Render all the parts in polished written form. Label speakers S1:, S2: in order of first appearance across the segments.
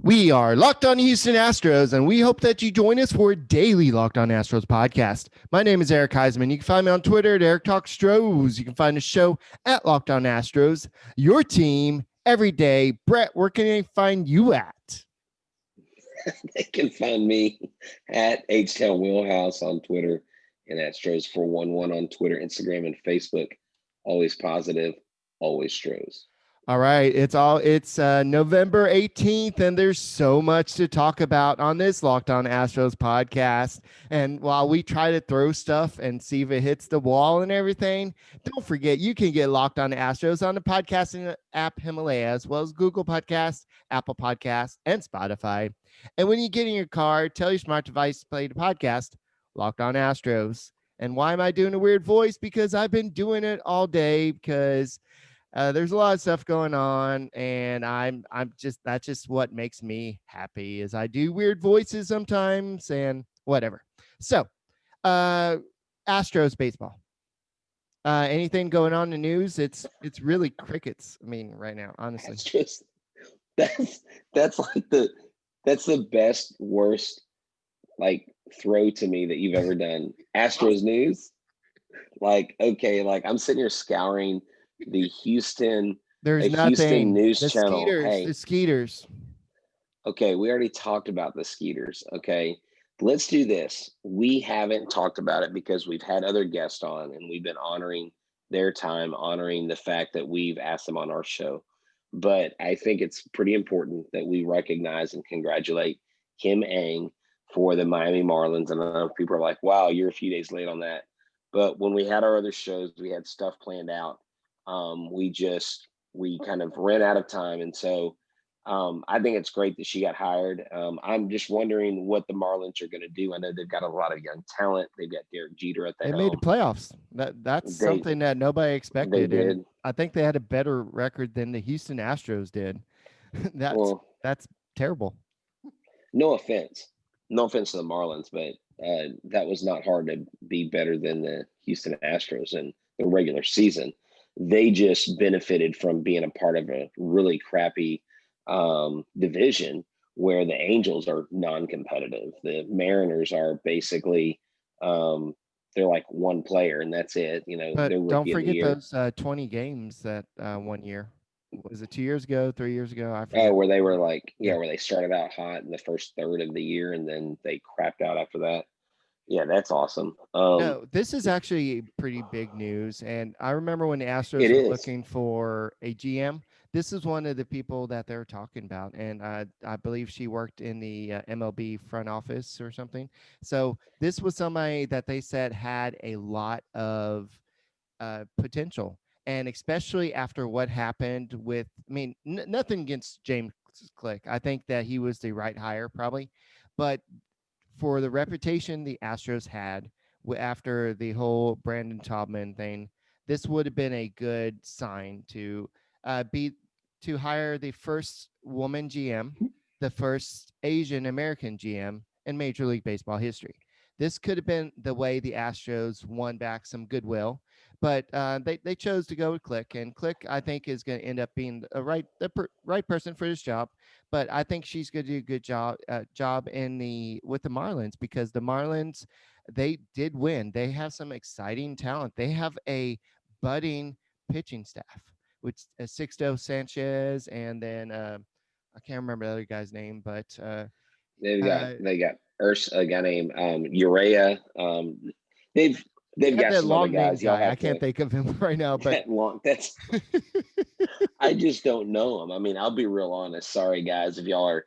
S1: We are Locked On Houston Astros, and we hope that you join us for a daily Locked On Astros podcast. My name is Eric Heisman. You can find me on Twitter at Eric Talk Stros. You can find the show at Locked On Astros, your team every day. Brett, where can they find you at?
S2: They can find me at H-Town Wheelhouse on Twitter and at Stros411 on Twitter, Instagram, and Facebook. Always positive, always Stros.
S1: All right, it's November 18th, and there's so much to talk about on this Locked On Astros podcast. And while we try to throw stuff and see if it hits the wall and everything, don't forget you can get Locked On Astros on the podcasting app Himalaya, as well as Google Podcasts, Apple Podcasts, and Spotify. And when you get in your car, tell your smart device to play the podcast Locked On Astros. And why am I doing a weird voice? Because I've been doing it all day because there's a lot of stuff going on, and that's just what makes me happy is I do weird voices sometimes and whatever. So, Astros baseball. Anything going on in the news? It's really crickets. I mean, right now, honestly.
S2: That's the best, worst throw to me that you've ever done. Astros news. Okay, I'm sitting here scouring the Houston news channel.
S1: The Skeeters.
S2: Okay, we already talked about the Skeeters. Okay, let's do this. We haven't talked about it because we've had other guests on and we've been honoring their time, honoring the fact that we've asked them on our show. But I think it's pretty important that we recognize and congratulate Kim Ng for the Miami Marlins. And I know people are like, wow, you're a few days late on that. But when we had our other shows, we had stuff planned out. We kind of ran out of time. And so I think it's great that she got hired. I'm just wondering what the Marlins are going to do. I know they've got a lot of young talent. They've got Derek Jeter at the helm.
S1: They made the playoffs. That's something that nobody expected.
S2: They did.
S1: And I think they had a better record than the Houston Astros did. That's terrible.
S2: No offense to the Marlins, but that was not hard to be better than the Houston Astros in the regular season. They just benefited from being a part of a really crappy division where the Angels are non-competitive. The Mariners are basically they're like one player and that's it.
S1: But don't forget those 20 games that 1 year. Was it 2 years ago, 3 years ago? I forget.
S2: Oh, where they were where they started out hot in the first third of the year and then they crapped out after that. Yeah, that's awesome.
S1: No, this is actually pretty big news. And I remember when the Astros were looking for a GM, this is one of the people that they're talking about. And I believe she worked in the MLB front office or something. So this was somebody that they said had a lot of potential. And especially after what happened with, nothing against James Click. I think that he was the right hire probably. But for the reputation the Astros had after the whole Brandon Taubman thing, this would have been a good sign to hire the first woman GM, the first Asian American GM in Major League Baseball history. This could have been the way the Astros won back some goodwill, but they chose to go with Click, and Click I think is going to end up being the right person for this job. But I think she's going to do a good job with the Marlins, because the Marlins, they did win. They have some exciting talent. They have a budding pitching staff with Sixto Sanchez, and then I can't remember the other guy's name, but
S2: they got a guy named Urea. They've got some other guys.
S1: I can't think of him right now, but
S2: that's I just don't know him. I'll be real honest. Sorry, guys, if y'all are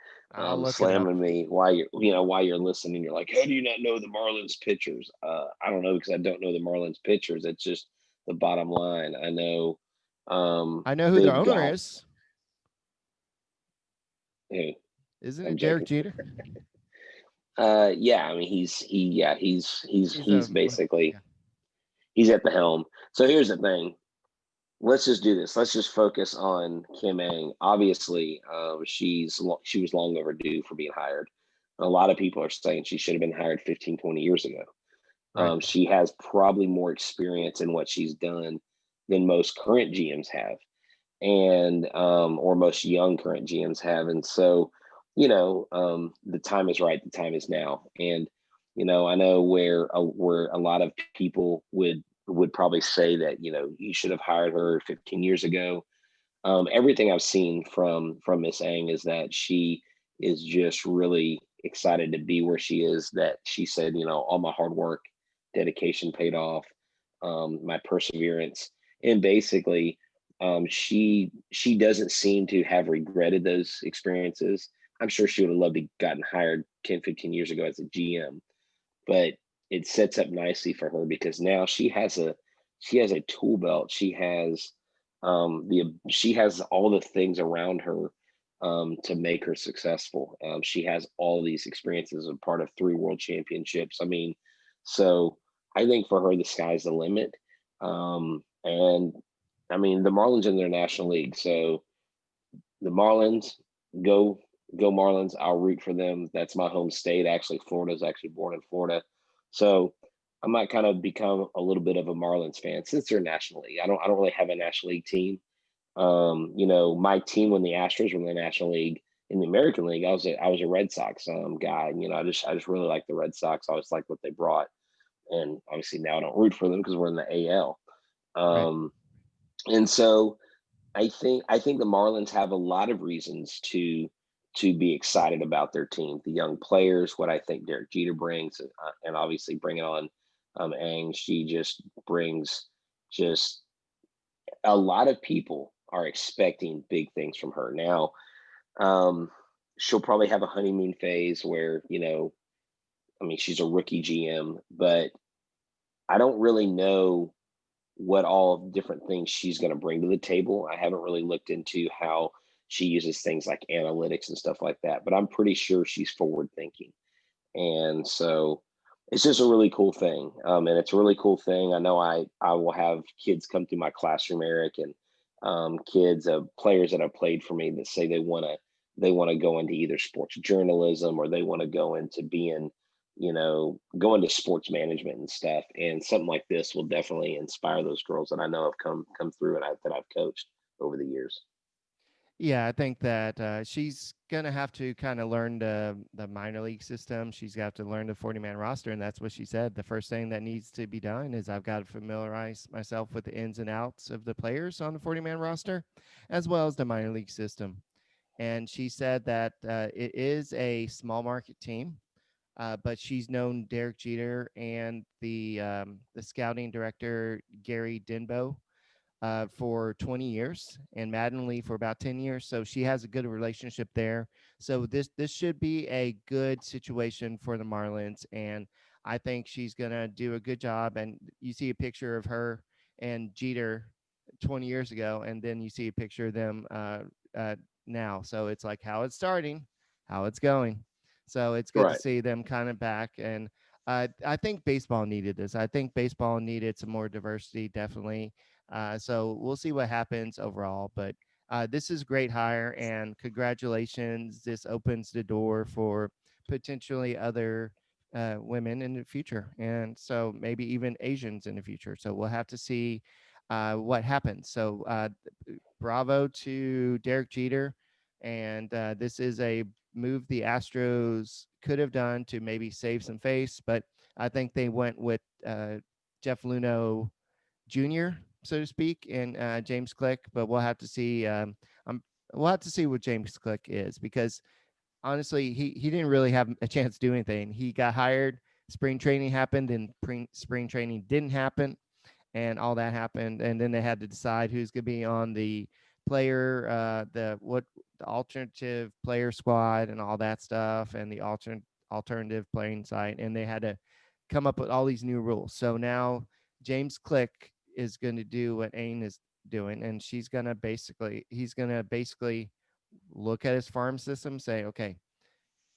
S2: slamming me while you're listening. You're like, how do you not know the Marlins pitchers? I don't know, because I don't know the Marlins pitchers. It's just the bottom line. I know.
S1: I know who their owner is.
S2: Who?
S1: Isn't it Derek Jeter?
S2: Yeah. He's basically he's at the helm. So here's the thing. Let's just do this. Let's just focus on Kim Ng. Obviously, she was long overdue for being hired. A lot of people are saying she should have been hired 15, 20 years ago. Right. She has probably more experience in what she's done than most current GMs have, and or most young current GMs have. And so the time is right, the time is now. And I know where a lot of people would probably say that you should have hired her 15 years ago. Everything I've seen from Miss Ang is that she is just really excited to be where she is. That she said, all my hard work, dedication paid off, my perseverance, and basically, she doesn't seem to have regretted those experiences. I'm sure she would have loved to gotten hired 10, 15 years ago as a GM, but it sets up nicely for her because now she has a tool belt. She has all the things around her to make her successful. She has all these experiences of part of 3 world championships. I mean, so I think for her the sky's the limit. And I mean the Marlins in their National League, so the Marlins, go go Marlins. I'll root for them. That's my home state. Actually, Florida's actually born in Florida. So I might kind of become a little bit of a Marlins fan since they're National League. I don't really have a National League team. My team when the Astros were in the National League, in the American League, I was a Red Sox guy. I just really like the Red Sox. I always like what they brought. And obviously now I don't root for them because we're in the AL.
S1: Right.
S2: Um, and so I think the Marlins have a lot of reasons to be excited about their team, the young players, what I think Derek Jeter brings, and obviously bringing on Ang. She just brings just a lot of people are expecting big things from her. Now, um, she'll probably have a honeymoon phase where I mean, she's a rookie GM, but I don't really know what all different things she's going to bring to the table. I haven't really looked into how she uses things like analytics and stuff like that, but I'm pretty sure she's forward thinking. And so it's just a really cool thing. And it's a really cool thing. I know I will have kids come through my classroom, Eric, and kids of players that have played for me that say they want to go into either sports journalism or they want to go into being go into sports management and stuff. And something like this will definitely inspire those girls that I know have come through and that I've coached over the years.
S1: Yeah, I think that she's gonna have to kind of learn the minor league system. She's got to learn the 40-man roster, and that's what she said. The first thing that needs to be done is I've got to familiarize myself with the ins and outs of the players on the 40-man roster, as well as the minor league system. And she said that it is a small market team, but she's known Derek Jeter and the scouting director Gary Denbo for 20 years and Madden Lee for about 10 years. So she has a good relationship there. So this should be a good situation for the Marlins. And I think she's going to do a good job. And you see a picture of her and Jeter 20 years ago, and then you see a picture of them now. So it's like how it's starting, how it's going. So it's good to
S2: Right.
S1: see them kind of back. And I think baseball needed this. I think baseball needed some more diversity, definitely. So we'll see what happens overall. But this is a great hire, and congratulations. This opens the door for potentially other women in the future, and so maybe even Asians in the future. So we'll have to see what happens. So bravo to Derek Jeter. And this is a move the Astros could have done to maybe save some face, but I think they went with Jeff Luhnow Jr., so to speak, and James Click. But we'll have to see. Um, we'll have to see what James Click is, because honestly, he didn't really have a chance to do anything. He got hired. Spring training happened, and spring training didn't happen, and all that happened, and then they had to decide who's going to be on the the alternative player squad and all that stuff, and the alternative playing site, and they had to come up with all these new rules. So now James Click is going to do what Ain is doing, and he's going to basically look at his farm system, say, okay,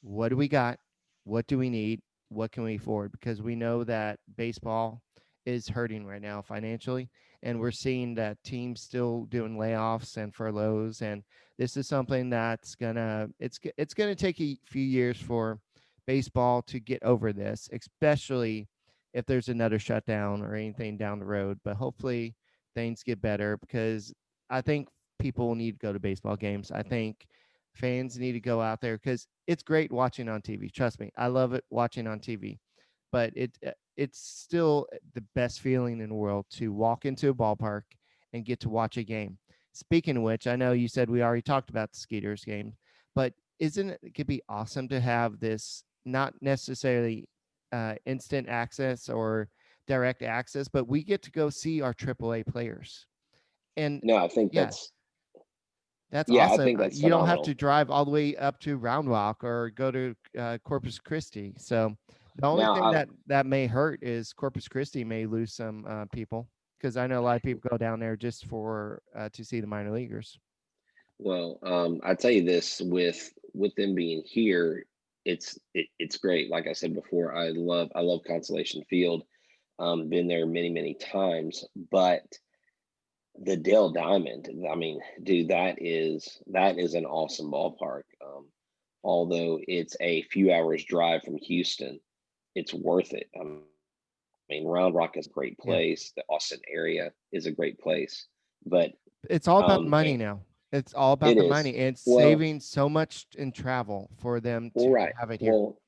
S1: what do we got? What do we need? What can we afford? Because we know that baseball is hurting right now financially, and we're seeing that teams still doing layoffs and furloughs. And this is something that's it's gonna take a few years for baseball to get over this, especially if there's another shutdown or anything down the road. But hopefully things get better, because I think people need to go to baseball games. I think fans need to go out there because it's great watching on TV. Trust me, I love it watching on TV, but it's still the best feeling in the world to walk into a ballpark and get to watch a game. Speaking of which, I know you said we already talked about the Skeeters game, but isn't it could be awesome to have this not necessarily instant access or direct access, but we get to go see our AAA players. And
S2: No, I think
S1: yeah, that's
S2: yeah, I
S1: awesome.
S2: think that's
S1: You don't have to
S2: phenomenal.
S1: drive all the way up to Round Rock or go to Corpus Christi. So the only
S2: Now,
S1: thing that may hurt is Corpus Christi may lose some people because I know a lot of people go down there just for to see the minor leaguers.
S2: I tell you this, with them being here, it's great. Like I said before, I love Constellation Field. Been there many many times, but the Dell Diamond, I mean, dude, that is an awesome ballpark. Although it's a few hours drive from Houston, it's worth it. I mean, Round Rock is a great
S1: Yeah,
S2: place. The Austin area is a great place, but
S1: it's all about the
S2: and
S1: money now. It's all about
S2: it
S1: the
S2: is.
S1: money and
S2: Well,
S1: saving so much in travel for them
S2: well,
S1: to
S2: right.
S1: have it here.
S2: Well,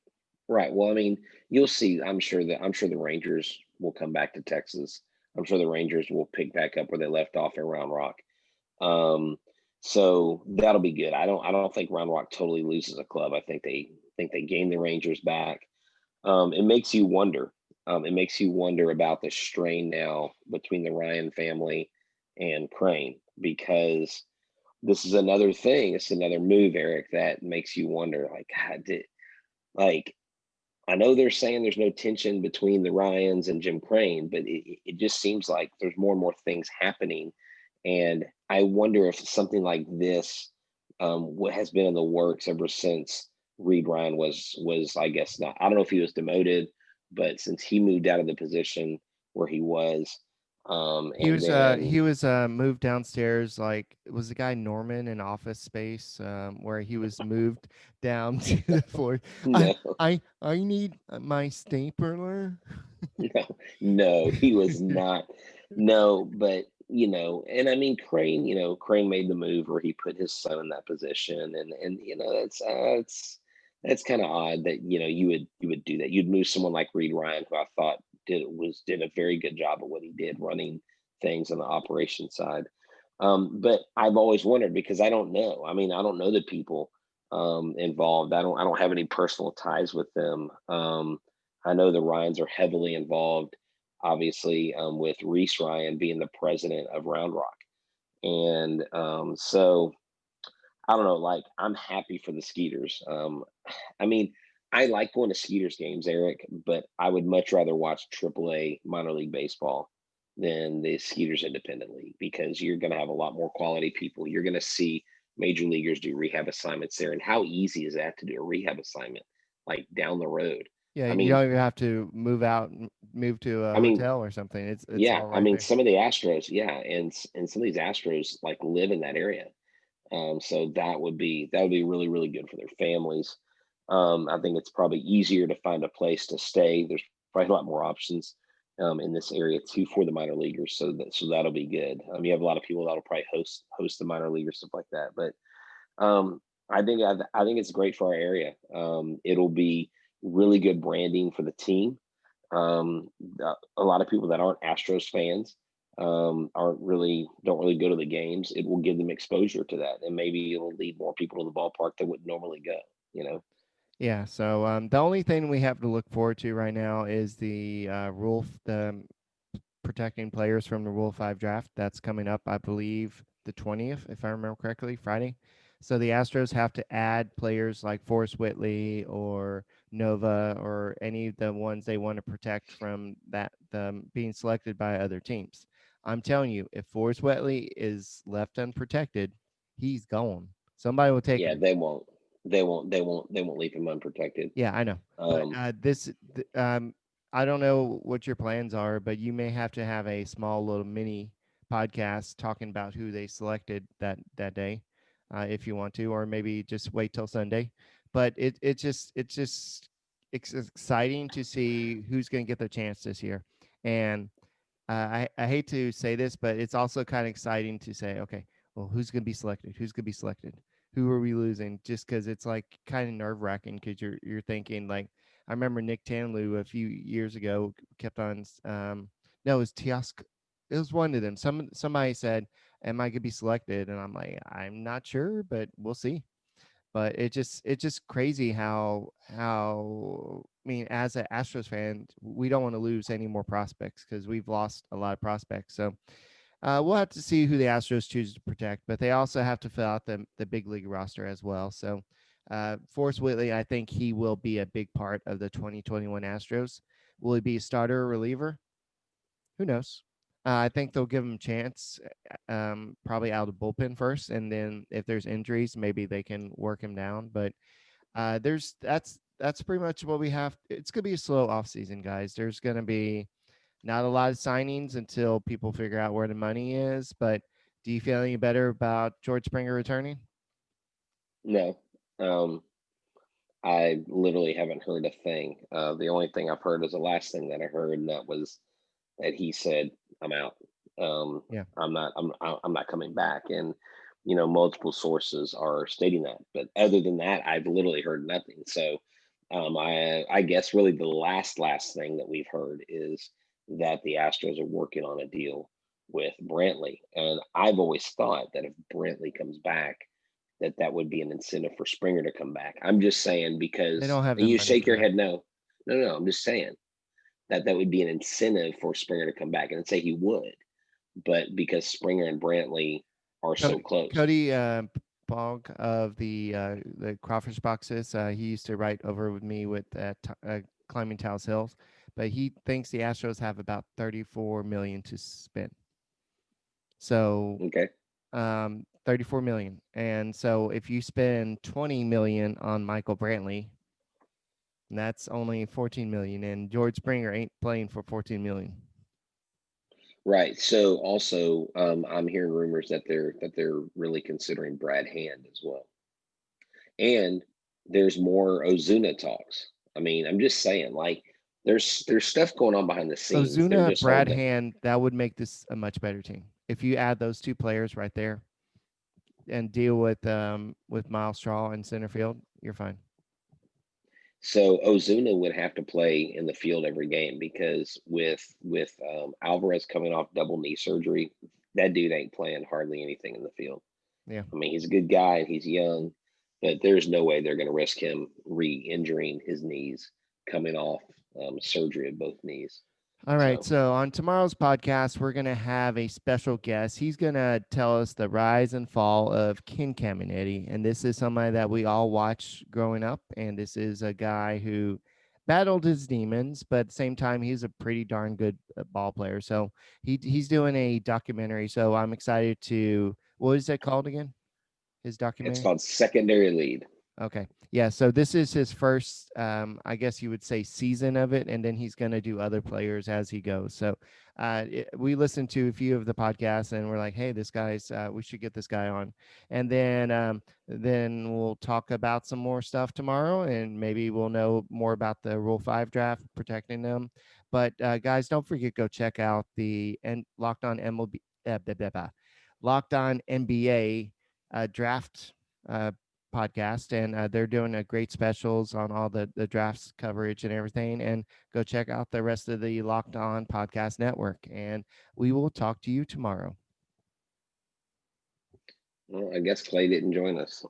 S2: right. Well, I mean, you'll see. I'm sure the Rangers will come back to Texas. I'm sure the Rangers will pick back up where they left off in Round Rock. Um, so that'll be good. I don't think Round Rock totally loses a club. I think they gain the Rangers back. It makes you wonder. It makes you wonder about the strain now between the Ryan family and Crane, because this is another thing. It's another move, Eric, that makes you wonder. Like, God, like I know they're saying there's no tension between the Ryans and Jim Crane, but it just seems like there's more and more things happening. And I wonder if something like this, what has been in the works ever since Reed Ryan was I guess not. I don't know if he was demoted, but since he moved out of the position where he was, and then
S1: He was moved downstairs. Like it was the guy Norman in Office Space, where he was moved down to the floor. I
S2: no,
S1: I need my stapler.
S2: no, no, he was not. No, but and I mean Crane, Crane made the move where he put his son in that position, and that's kind of odd that you would do that. You'd move someone like Reed Ryan, who I thought did a very good job of what he did running things on the operation side. But I've always wondered because I don't know. I mean, I don't know the people involved. I don't have any personal ties with them. I know the Ryans are heavily involved, obviously, with Reese Ryan being the president of Round Rock. And so I don't know, like, I'm happy for the Skeeters. I mean, I like going to Skeeters games, Eric, but I would much rather watch AAA minor league baseball than the Skeeters Independent League because you're going to have a lot more quality people. You're going to see major leaguers do rehab assignments there. And how easy is that to do a rehab assignment like down the road?
S1: Yeah,
S2: I
S1: you
S2: mean,
S1: don't even have to move out, move to a
S2: I mean,
S1: hotel or something. It's
S2: yeah,
S1: all
S2: I
S1: right
S2: mean,
S1: there.
S2: some of the Astros, yeah, and some of these Astros like live in that area. So that would be really really good for their families. I think it's probably easier to find a place to stay. There's probably a lot more options in this area too for the minor leaguers. So that'll be good. You have a lot of people that'll probably host the minor leaguers stuff like that. But I think it's great for our area. It'll be really good branding for the team. A lot of people that aren't Astros fans don't really go to the games. It will give them exposure to that, and maybe it'll lead more people to the ballpark that would normally go. You know,
S1: Yeah, so the only thing we have to look forward to right now is the the protecting players from the Rule 5 draft. That's coming up, I believe, the 20th, if I remember correctly, Friday. So the Astros have to add players like Forrest Whitley or Nova or any of the ones they want to protect from that being selected by other teams. I'm telling you, if Forrest Whitley is left unprotected, he's gone. Somebody will take
S2: yeah,
S1: him.
S2: they won't leave him unprotected.
S1: Yeah, I know. But
S2: Um,
S1: I don't know what your plans are, but you may have to have a small little mini podcast talking about who they selected that day, if you want to, or maybe just wait till Sunday. But it's exciting to see who's going to get their chance this year, and I hate to say this, but it's also kind of exciting to say, okay, well, who's going to be selected? Who's going to be selected? who are we losing? Just because it's like kind of nerve wracking because you're thinking like I remember Nick Tanlu a few years ago kept on no, it was Teosc. It was one of them. Somebody said, "Am I gonna be selected?" And I'm like, I'm not sure, but we'll see. But it's just crazy how I mean, as an Astros fan, we don't want to lose any more prospects because we've lost a lot of prospects. So we'll have to see who the Astros choose to protect, but they also have to fill out the big league roster as well. So Forrest Whitley, I think he will be a big part of the 2021 Astros. Will he be a starter or reliever? Who knows? I think they'll give him a chance, probably out of the bullpen first, and then if there's injuries, maybe they can work him down. But there's that's pretty much what we have. It's gonna be a slow off season, guys. There's gonna be not a lot of signings until people figure out where the money is. But do you feel any better about George Springer returning?
S2: No. I literally haven't heard a thing. The only thing I've heard is the last thing that I heard, and that was that he said, "I'm out.
S1: Yeah,
S2: I'm not. I'm not coming back." And multiple sources are stating that. But other than that, I've literally heard nothing. So, I guess really the last thing that we've heard is that the Astros are working on a deal with Brantley, and I've always thought that if Brantley comes back, that would be an incentive for Springer to come back. I'm just saying
S1: they
S2: because
S1: don't have
S2: and
S1: the
S2: you
S1: money
S2: shake
S1: for
S2: your
S1: that.
S2: head no. No, no, no. I'm just saying that would be an incentive for Springer to come back, and I'd say he would, but because Springer and Brantley are so close.
S1: Cody Bog of the Crawfish Boxes, he used to write over with me with Climbing Taos Hills, but he thinks the Astros have about 34 million to spend. So
S2: Okay,
S1: 34 million. And so if you spend 20 million on Michael Brantley, that's only 14 million. And George Springer ain't playing for 14 million.
S2: right. So also, I'm hearing rumors that they're really considering Brad Hand as well, and there's more Ozuna talks. I mean, I'm just saying, like, there's stuff going on behind the scenes. They're
S1: Ozuna,
S2: just
S1: Brad
S2: holding.
S1: Hand, that would make this a much better team. If you add those two players right there and deal with Miles Straw in center field, you're fine.
S2: So Ozuna would have to play in the field every game because with Alvarez coming off double knee surgery, that dude ain't playing hardly anything in the field.
S1: Yeah.
S2: I mean, he's a good guy and he's young, but there's no way they're going to risk him re-injuring his knees coming off surgery of both knees.
S1: All right.
S2: So
S1: So on tomorrow's podcast, we're going to have a special guest. He's going to tell us the rise and fall of Ken Caminiti. And this is somebody that we all watched growing up. And this is a guy who battled his demons, but at the same time, he's a pretty darn good ball player. So he's doing a documentary. So I'm excited to, what is it called again? His
S2: it's
S1: documentary?
S2: called secondary lead.
S1: Okay. Yeah. So this is his first, I guess you would say, season of it, and then he's going to do other players as he goes. So we listened to a few of the podcasts, and we're like, hey, this guy's, we should get this guy on, and then we'll talk about some more stuff tomorrow, and maybe we'll know more about the Rule 5 draft, protecting them. But guys, don't forget, go check out the Locked On MLB, blah, blah, blah, Locked On NBA draft. Podcast, and they're doing a great specials on all the drafts coverage and everything. And go check out the rest of the Locked On Podcast Network. And we will talk to you tomorrow.
S2: Well, I guess Clay didn't join us.